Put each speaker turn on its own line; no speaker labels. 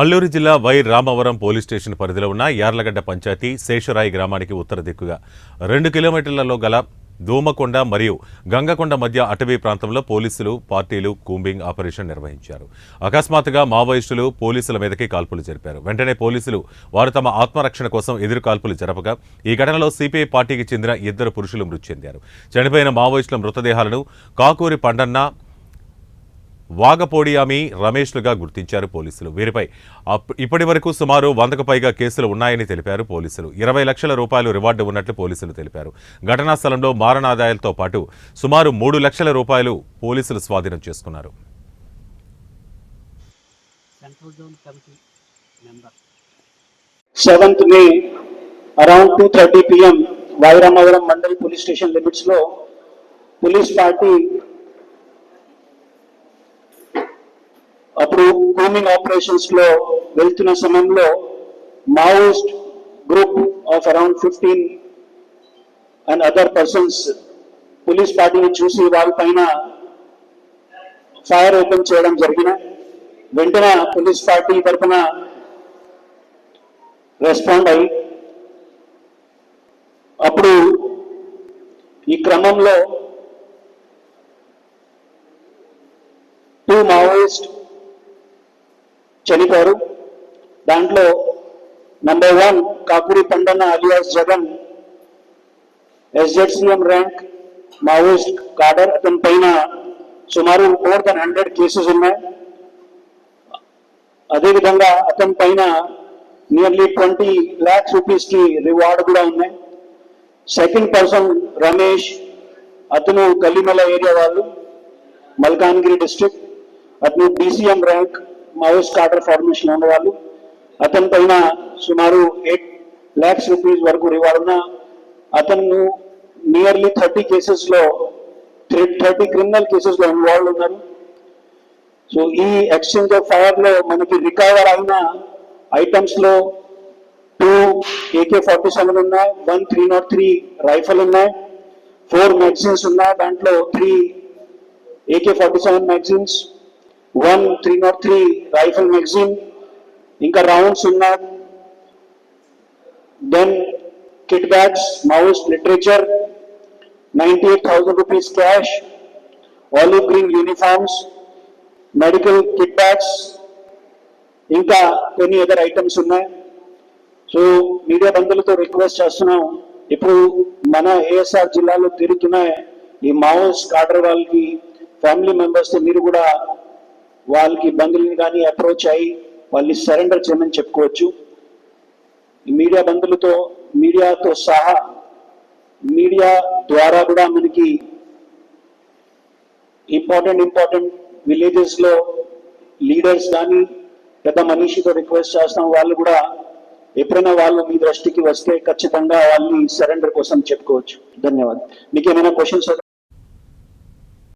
అల్లూరు జిల్లా why Ramavaram police station పరిధిలో ఉన్న యార్లగడ్డ పంచాయతీ శేషరాయి గ్రామానికి ఉత్తర దిక్కుగా 2 కిలోమీటర్లలో గల దోమకొండ మరియు గంగకొండ మధ్య అటవీ ప్రాంతంలో పోలీసులు పార్టీలు కూంబింగ్ ఆపరేషన్ నిర్వహించారు. అకస్మాత్తుగా మావోయిస్టులు పోలీసుల మీదకి కాల్పులు జరిపారు. వెంటనే పోలీసులు వారు తమ ఆత్మరక్షణ కోసం ఎదురు కాల్పులు జరపగా ఈ ఘటనలో సిపిఐ పార్టీకి చెందిన 2 పురుషులు మృతి చెందారు. చనిపోయిన మావోయిస్టుల మృతదేహాలను కాకూరి పండన్న, వాగపోడియామి రమేష్లుగా గుర్తించారు పోలీసులు. వీరిపై ఇప్పటి వరకు సుమారు 100కు పైగా కేసులు ఉన్నాయని తెలిపారు పోలీసులు. 20 లక్షల రూపాయలు రివార్డు ఉన్నట్లు పోలీసులు తెలిపారు. ఘటనా స్థలంలో మారణాదాయాలతో పాటు సుమారు 3 లక్షల రూపాయలు పోలీసులు స్వాధీనం చేసుకున్నారు.
7th May around 2:30 PM Y. Ramavaram mandal police station limits లో పోలీస్ పార్టీ అప్పుడు కూమింగ్ ఆపరేషన్స్ లో వెళ్తున్న సమయంలో Maoist group of around 15 and other persons police పార్టీని చూసి వాళ్ళ పైన ఫైర్ ఓపెన్ చేయడం జరిగిన వెంటనే పోలీస్ పార్టీ తరఫున రెస్పాండ్ అయ్యి అప్పుడు ఈ క్రమంలో 2 మావోయిస్ట్ చనిపోయారు. దాంట్లో number 1 Kakori Pandanna alias Jagan, SZCM rank Maoist cadre. అతని పైన సుమారు మోర్ దెన్ 100 కేసెస్ ఉన్నాయి. అదేవిధంగా అతని పైన నియర్లీ 20 lakhs రూపీస్ కి రివార్డ్ కూడా ఉన్నాయి. సెకండ్ పర్సన్ రమేష్, అతను గల్లిమల ఏరియా వాళ్ళు, మల్కాన్గిరి డిస్ట్రిక్ట్. అతను DCM ర్యాంక్ మావోయిస్ట్ కార్డర్ ఫార్మేషన్ ఉన్న వాళ్ళు. అతని పైన సుమారు 8 lakhs రూపీస్ వరకు రివార్డ్ ఉన్న అతను నియర్లీ 30 కేసెస్ లో 30 క్రిమినల్ కేసెస్ లో ఇన్వాల్వ్ ఉన్నారు. సో ఈ ఎక్స్చేంజ్ ఆఫ్ ఫైర్ లో మనకి రికవర్ అయిన ఐటమ్స్ లో 2 AK-47 ఉన్నాయి, 1 303 రైఫల్ ఉన్నాయి, 4 మ్యాగజైన్స్ ఉన్నాయి. దాంట్లో 3 AK-47 మ్యాగజైన్స్, 1 303 రైఫల్ మ్యాగజైన్, ఇంకా రౌండ్స్ ఉన్నాయి. Then kit bags, Maoist literature, 98,000 rupees cash, olive green uniforms, medical kit bags, ఇంకా కొన్ని అదర్ ఐటమ్స్ ఉన్నాయి. సో మీడియా బంధువులతో రిక్వెస్ట్ చేస్తున్నాం, ఇప్పుడు మన ASR జిల్లాలో తిరుగుతున్న ఈ మావోయిస్ట్ కార్డర్ వాళ్ళకి ఫ్యామిలీ మెంబర్స్తో మీరు కూడా వాళ్ళకి బంధువులని కానీ అప్రోచ్ అయ్యి వాళ్ళని సరెండర్ చేయమని చెప్పుకోవచ్చు. మీడియా బంధువులతో, మీడియాతో సహా మీడియా ద్వారా కూడా మనకి ఇంపార్టెంట్ విలేజెస్ లో లీడర్స్ కానీ పెద్ద మనీషితో రిక్వెస్ట్ చేస్తాం, వాళ్ళు కూడా ఎప్పుడైనా వాళ్ళు మీ దృష్టికి వస్తే ఖచ్చితంగా వాళ్ళని సరెండర్ కోసం చెప్పుకోవచ్చు. ధన్యవాదాలు. మీకు ఏమైనా క్వశ్చన్స్